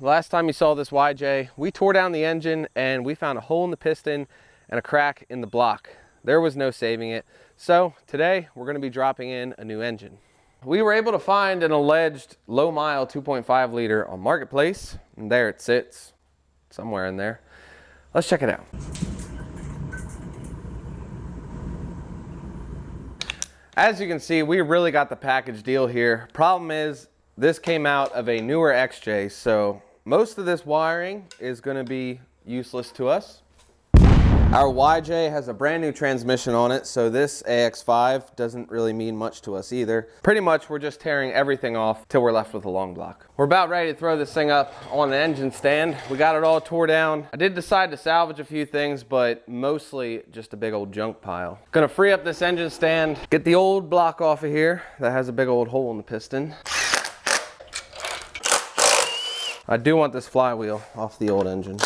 last time you saw this YJ, we tore down the engine and we found a hole in the piston and a crack in the block. There was no saving it. So today we're gonna be dropping in a new engine. We were able to find an alleged low mile 2.5 liter on Marketplace, and there it sits, somewhere in there. Let's check it out. As you can see, we really got the package deal here. Problem is, this came out of a newer XJ, so most of this wiring is gonna be useless to us. Our YJ has a brand new transmission on it, so this AX5 doesn't really mean much to us either. Pretty much we're just tearing everything off till we're left with a long block. We're about ready to throw this thing up on the engine stand. We got it all tore down. I did decide to salvage a few things, but mostly just a big old junk pile. Gonna free up this engine stand, get the old block off of here that has a big old hole in the piston. I do want this flywheel off the old engine.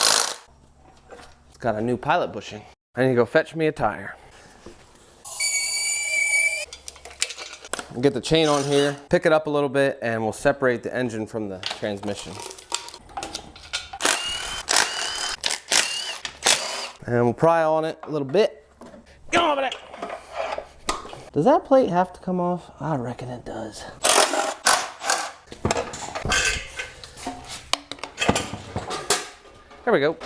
Got a new pilot bushing. I need to go fetch me a tire. Get the chain on here, pick it up a little bit, and we'll separate the engine from the transmission. And we'll pry on it a little bit. Get over there. Does that plate have to come off? I reckon it does. There we go.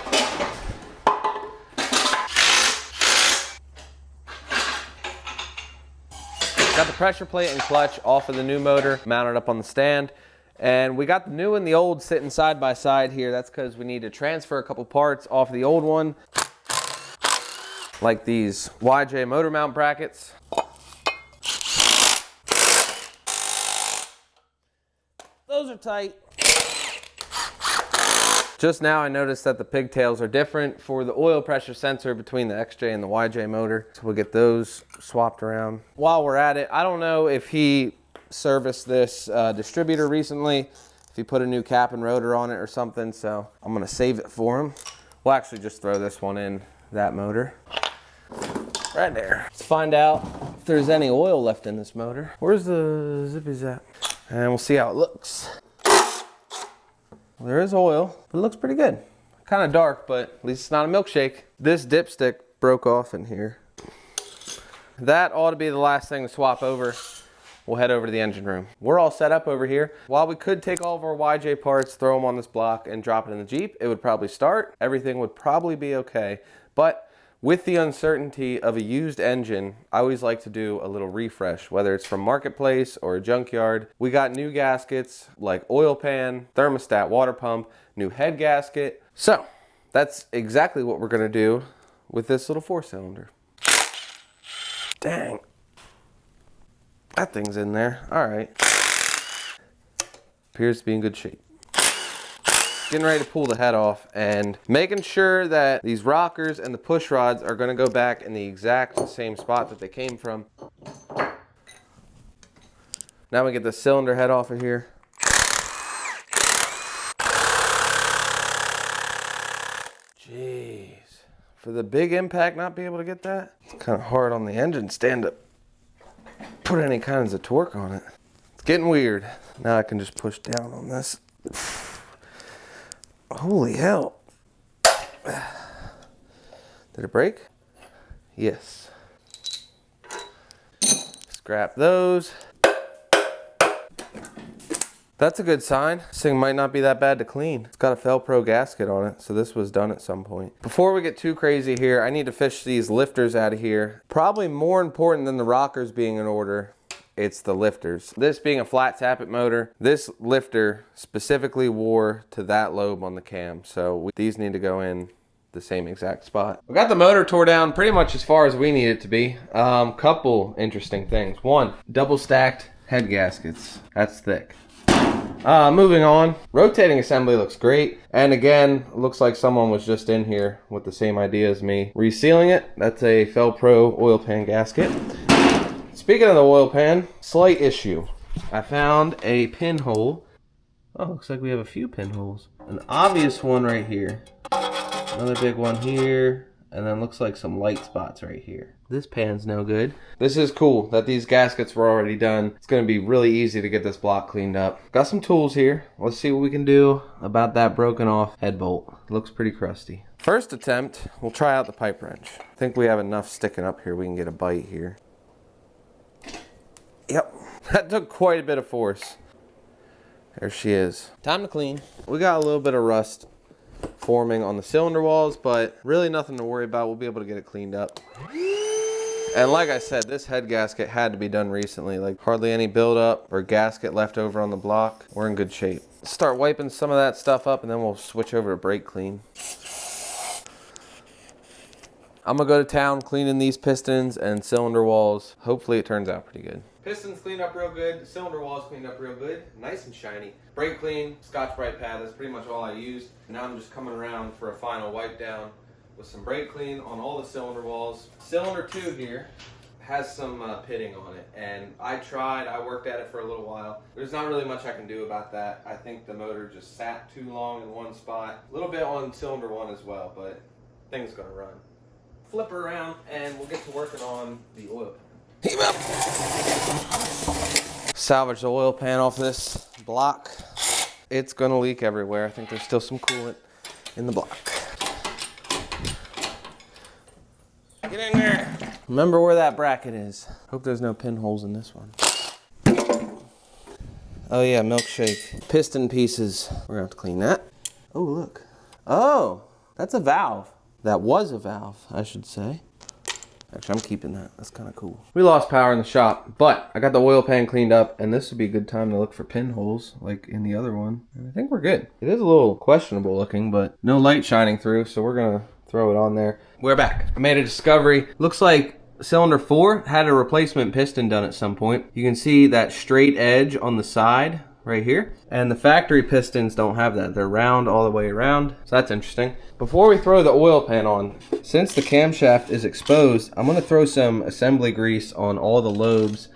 Got the pressure plate and clutch off of the new motor, mounted up on the stand. And we got the new and the old sitting side by side here. That's because we need to transfer a couple parts off the old one. Like these YJ motor mount brackets. Those are tight. Just now I noticed that the pigtails are different for the oil pressure sensor between the XJ and the YJ motor. So we'll get those swapped around. While we're at it, I don't know if he serviced this distributor recently, if he put a new cap and rotor on it or something, so I'm gonna save it for him. We'll actually just throw this one in that motor. Right there. Let's find out if there's any oil left in this motor. Where's the zippies at? And we'll see how it looks. Well, there is oil, but it looks pretty good. Kind of dark, but at least it's not a milkshake. This dipstick broke off in here. That ought to be the last thing to swap over. We'll head over to the engine room. We're all set up over here. While we could take all of our YJ parts, throw them on this block, and drop it in the Jeep, it would probably start. Everything would probably be okay. But with the uncertainty of a used engine, I always like to do a little refresh, whether it's from Marketplace or a junkyard. We got new gaskets like oil pan, thermostat, water pump, new head gasket. So that's exactly what we're gonna do with this little 4-cylinder. Dang, that thing's in there. All right, appears to be in good shape. Getting ready to pull the head off and making sure that these rockers and the push rods are going to go back in the exact same spot that they came from. Now we get the cylinder head off of here. Jeez, for the big impact not be able to get that? It's kind of hard on the engine stand to put any kinds of torque on it. It's getting weird. Now I can just push down on this. Holy hell. Did it break? Yes. Scrap those. That's a good sign. This thing might not be that bad to clean. It's got a Felpro gasket on it, so this was done at some point. Before we get too crazy here, I need to fish these lifters out of here. Probably more important than the rockers being in order, it's the lifters. This being a flat tappet motor, this lifter specifically wore to that lobe on the cam. So these need to go in the same exact spot. We got the motor tore down pretty much as far as we need it to be. Couple interesting things. One, double stacked head gaskets. That's thick. Moving on, rotating assembly looks great. And again, looks like someone was just in here with the same idea as me. Resealing it, that's a Felpro oil pan gasket. Speaking of the oil pan, slight issue. I found a pinhole. Oh, looks like we have a few pinholes. An obvious one right here. Another big one here. and then looks like some light spots right here. This pan's no good. This is cool that these gaskets were already done. It's gonna be really easy to get this block cleaned up. Got some tools here. Let's see what we can do about that broken off head bolt. Looks pretty crusty. First attempt, we'll try out the pipe wrench. I think we have enough sticking up here. We can get a bite here. Yep, that took quite a bit of force. There she is. Time to clean. We got a little bit of rust forming on the cylinder walls, but really nothing to worry about. We'll be able to get it cleaned up. And like I said, this head gasket had to be done recently. Like hardly any buildup or gasket left over on the block. We're in good shape. Start wiping some of that stuff up and then we'll switch over to brake clean. I'm gonna go to town cleaning these pistons and cylinder walls. Hopefully it turns out pretty good. Pistons cleaned up real good, cylinder walls cleaned up real good, nice and shiny. Brake clean, Scotch-Brite pad, that's pretty much all I used. Now I'm just coming around for a final wipe down with some brake clean on all the cylinder walls. Cylinder 2 here has some pitting on it, and I worked at it for a little while. There's not really much I can do about that. I think the motor just sat too long in one spot. A little bit on cylinder 1 as well, but thing's gonna run. Flip her around and we'll get to working on the oil pan. Heave up! Salvage the oil pan off this block. It's gonna leak everywhere. I think there's still some coolant in the block. Get in there! Remember where that bracket is. Hope there's no pinholes in this one. Oh yeah, milkshake. Piston pieces. We're gonna have to clean that. Oh, look. Oh, that's a valve. That was a valve, I should say. Actually, I'm keeping that. That's kind of cool. We lost power in the shop, but I got the oil pan cleaned up, and this would be a good time to look for pinholes, like in the other one. And I think we're good. It is a little questionable looking, but no light shining through, so we're gonna throw it on there. We're back. I made a discovery. Looks like cylinder 4 had a replacement piston done at some point. You can see that straight edge on the side right here, and the factory pistons don't have that. They're round all the way around, so that's interesting. Before we throw the oil pan on, since the camshaft is exposed, I'm going to throw some assembly grease on all the lobes.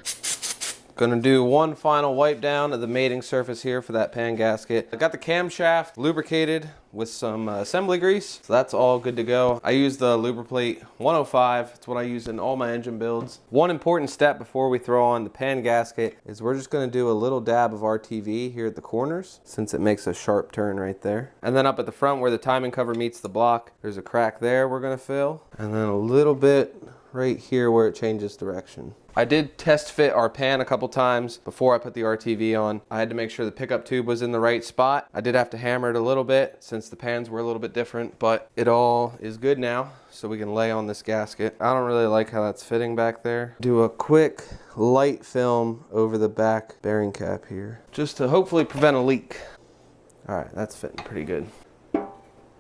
Gonna do one final wipe down of the mating surface here for that pan gasket. I got the camshaft lubricated with some assembly grease, so that's all good to go. I use the Lubriplate 105. It's what I use in all my engine builds. One important step before we throw on the pan gasket is we're just gonna do a little dab of RTV here at the corners, since it makes a sharp turn right there. And then up at the front where the timing cover meets the block, there's a crack there we're gonna fill. And then a little bit right here where it changes direction. I did test fit our pan a couple times before I put the RTV on. I had to make sure the pickup tube was in the right spot. I did have to hammer it a little bit since the pans were a little bit different, but it all is good now, so we can lay on this gasket. I don't really like how that's fitting back there. Do a quick light film over the back bearing cap here, just to hopefully prevent a leak. All right, that's fitting pretty good. And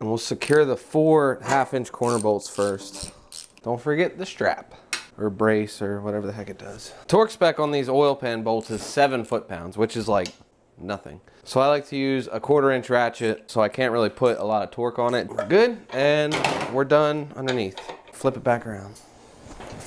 we'll secure the 4 1/2-inch corner bolts first. Don't forget the strap or brace or whatever the heck it does. Torque spec on these oil pan bolts is 7 foot-pounds, which is like nothing. So I like to use a 1/4-inch ratchet, so I can't really put a lot of torque on it. We're good, and we're done underneath. Flip it back around.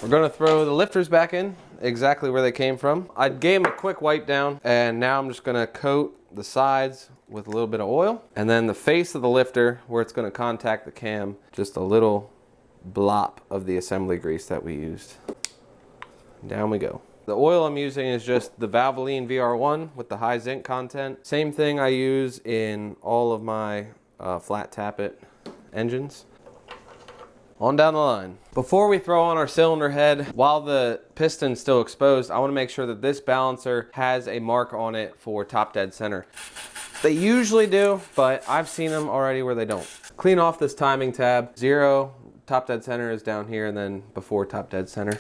We're gonna throw the lifters back in exactly where they came from. I gave them a quick wipe down, and now I'm just gonna coat the sides with a little bit of oil, and then the face of the lifter where it's gonna contact the cam, just a little blop of the assembly grease that we used. Down we go. The oil I'm using is just the Valvoline VR1 with the high zinc content. Same thing I use in all of my flat tappet engines. On down the line. Before we throw on our cylinder head, while the piston's still exposed, I want to make sure that this balancer has a mark on it for top dead center. They usually do, but I've seen them already where they don't. Clean off this timing tab. 0, top dead center is down here, and then before top dead center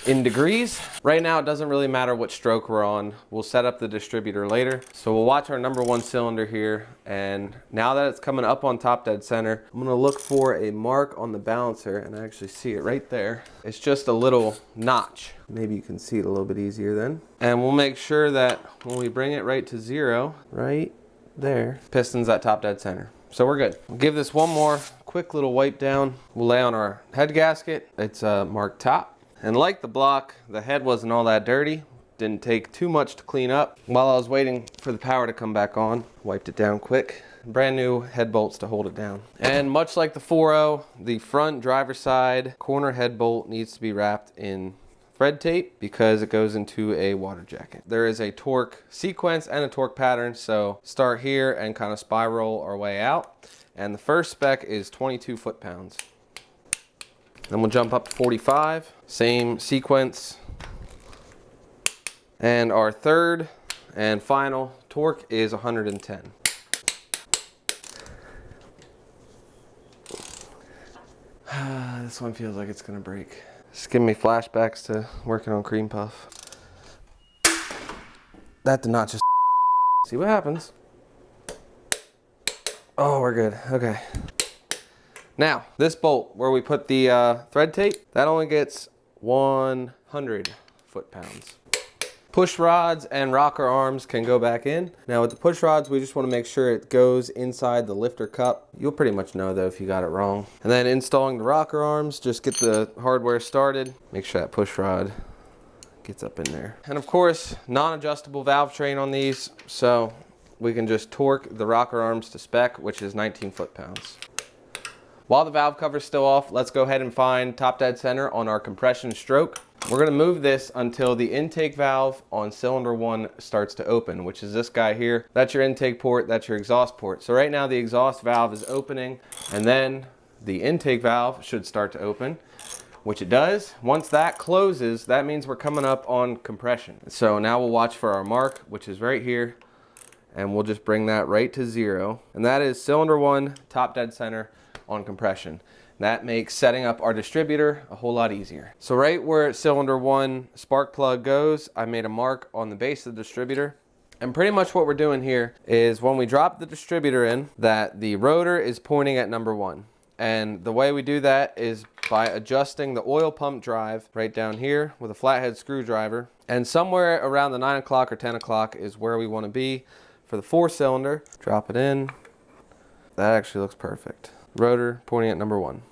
in degrees. Right now it doesn't really matter what stroke we're on. We'll set up the distributor later. So we'll watch our number 1 cylinder here, and now that it's coming up on top dead center, I'm gonna look for a mark on the balancer, and I actually see it right there. It's just a little notch. Maybe you can see it a little bit easier then. And we'll make sure that when we bring it right to 0, right there, piston's at top dead center. So we're good. We'll give this one more quick little wipe down. We'll lay on our head gasket. It's marked top. And like the block, the head wasn't all that dirty. Didn't take too much to clean up. While I was waiting for the power to come back on, wiped it down quick. brand new head bolts to hold it down. And much like the 4.0, the front driver's side corner head bolt needs to be wrapped in thread tape because it goes into a water jacket. There is a torque sequence and a torque pattern, so start here and kind of spiral our way out. And the first spec is 22 foot-pounds. Then we'll jump up to 45, same sequence. And our third and final torque is 110. This one feels like it's gonna break. Just giving me flashbacks to working on cream puff. That did not just see what happens. Oh, we're good, okay. Now, this bolt where we put the thread tape, that only gets 100 foot-pounds. Push rods and rocker arms can go back in. Now with the push rods, we just want to make sure it goes inside the lifter cup. You'll pretty much know though if you got it wrong. And then installing the rocker arms, just get the hardware started. Make sure that push rod gets up in there. And of course, non-adjustable valve train on these, so we can just torque the rocker arms to spec, which is 19 foot-pounds. While the valve cover is still off, let's go ahead and find top dead center on our compression stroke. We're gonna move this until the intake valve on cylinder 1 starts to open, which is this guy here. That's your intake port, that's your exhaust port. So right now the exhaust valve is opening, and then the intake valve should start to open, which it does. Once that closes, that means we're coming up on compression. So now we'll watch for our mark, which is right here, and we'll just bring that right to 0. And that is cylinder 1, top dead center on compression. That makes setting up our distributor a whole lot easier. So right where cylinder 1 spark plug goes, I made a mark on the base of the distributor. And pretty much what we're doing here is when we drop the distributor in, that the rotor is pointing at number 1. And the way we do that is by adjusting the oil pump drive right down here with a flathead screwdriver. And somewhere around the 9 o'clock or 10 o'clock is where we want to be for the 4-cylinder. Drop it in. That actually looks perfect. Rotor pointing at number 1.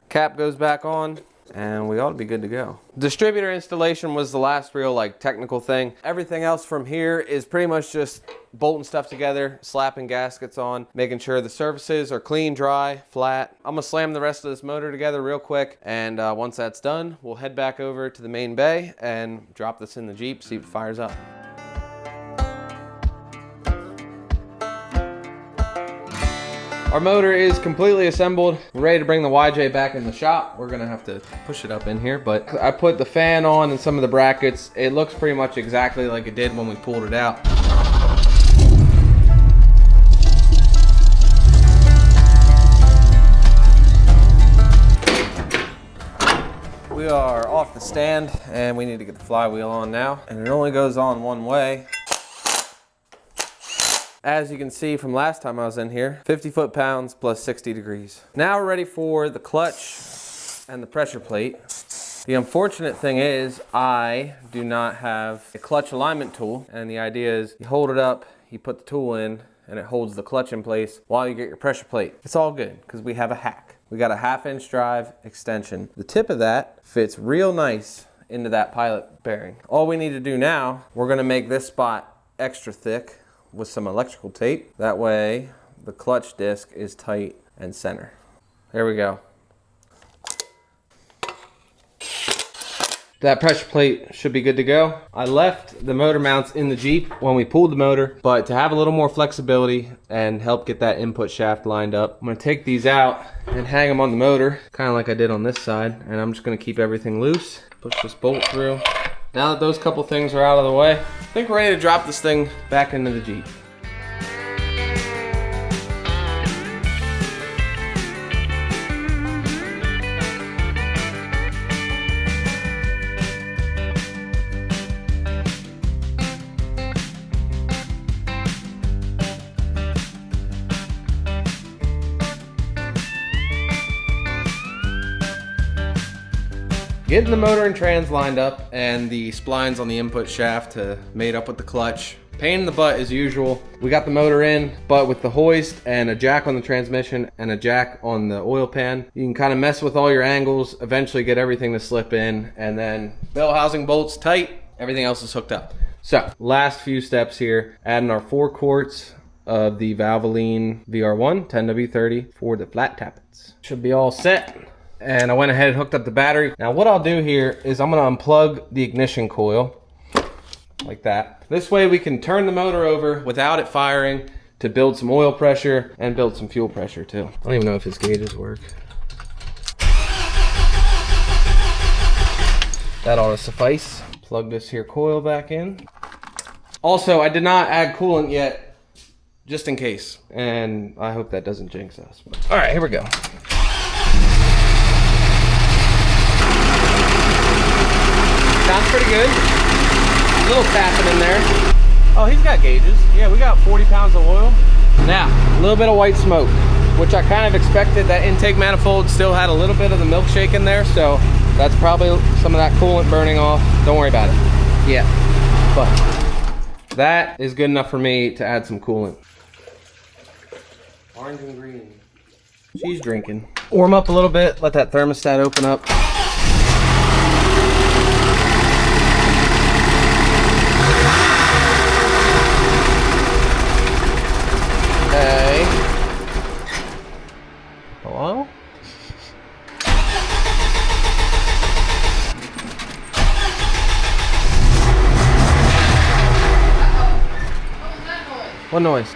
Cap goes back on, and we ought to be good to go. Distributor installation was the last real technical thing. Everything else from here is pretty much just bolting stuff together, slapping gaskets on, making sure the surfaces are clean, dry, flat. I'm gonna slam the rest of this motor together real quick, and once that's done, we'll head back over to the main bay and drop this in the Jeep, see if it fires up. Our motor is completely assembled. We're ready to bring the YJ back in the shop. We're gonna have to push it up in here, but I put the fan on and some of the brackets. It looks pretty much exactly like it did when we pulled it out. We are off the stand and we need to get the flywheel on now. And it only goes on one way. As you can see from last time I was in here, 50 foot-pounds plus 60 degrees. Now we're ready for the clutch and the pressure plate. The unfortunate thing is I do not have a clutch alignment tool, and the idea is you hold it up, you put the tool in, and it holds the clutch in place while you get your pressure plate. It's all good because we have a hack. We got a 1/2-inch drive extension. The tip of that fits real nice into that pilot bearing. All we need to do now, we're gonna make this spot extra thick with some electrical tape. That way the clutch disc is tight and center. There we go. That pressure plate should be good to go. I left the motor mounts in the Jeep when we pulled the motor, but to have a little more flexibility and help get that input shaft lined up, I'm gonna take these out and hang them on the motor, kind of like I did on this side, and I'm just gonna keep everything loose, push this bolt through. Now that those couple things are out of the way, I think we're ready to drop this thing back into the Jeep. Getting the motor and trans lined up and the splines on the input shaft to made up with the clutch. Pain in the butt as usual. We got the motor in, but with the hoist and a jack on the transmission and a jack on the oil pan, you can kind of mess with all your angles, eventually get everything to slip in, and then bell housing bolts tight, everything else is hooked up. So, last few steps here, adding our 4 quarts of the Valvoline VR1 10W30 for the flat tappets. Should be all set. And I went ahead and hooked up the battery. Now what I'll do here is I'm gonna unplug the ignition coil like that. This way we can turn the motor over without it firing to build some oil pressure and build some fuel pressure too. I don't even know if his gauges work. That ought to suffice. Plug this here coil back in. Also, I did not add coolant yet, just in case. And I hope that doesn't jinx us. All right, here we go. Sounds pretty good. A little tapping in there. Oh, he's got gauges. Yeah, we got 40 pounds of oil. Now, a little bit of white smoke, which I kind of expected. That intake manifold still had a little bit of the milkshake in there, so that's probably some of that coolant burning off. Don't worry about it. Yeah, but that is good enough for me to add some coolant. Orange and green. She's drinking. Warm up a little bit, let that thermostat open up. Okay. Hello? What noise?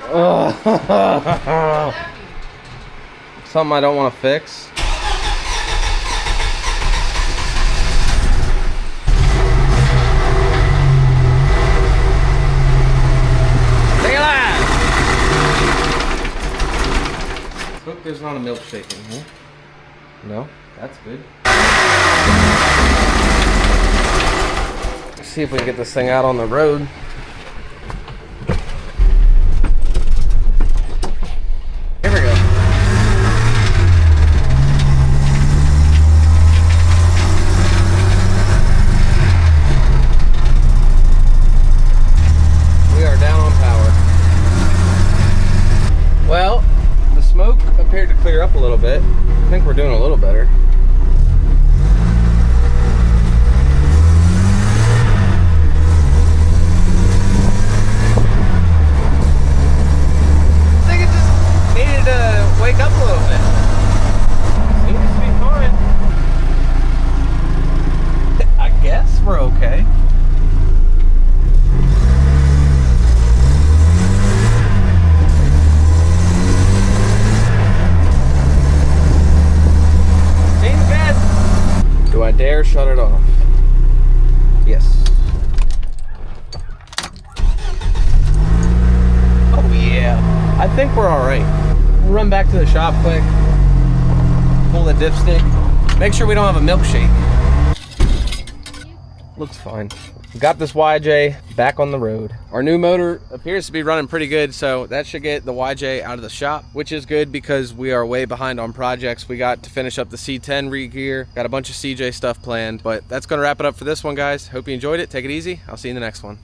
Something I don't want to fix. Hope there's not a milkshake in here. No, that's good. Let's see if we can get this thing out on the road. Here we go. We are down on power. Well, the smoke appeared to clear up a little bit. I think we're doing a little better. I think it just needed to wake up a little bit. Seems to be fine. I guess we're okay. Do I dare shut it off? Yes. Oh yeah. I think we're all right. We'll run back to the shop quick. Pull the dipstick. Make sure we don't have a milkshake. Looks fine. Got this YJ back on the road. Our new motor appears to be running pretty good, so that should get the YJ out of the shop, which is good because we are way behind on projects. We got to finish up the C10 re-gear, got a bunch of CJ stuff planned, but that's gonna wrap it up for this one, guys. Hope you enjoyed it. Take it easy. I'll see you in the next one.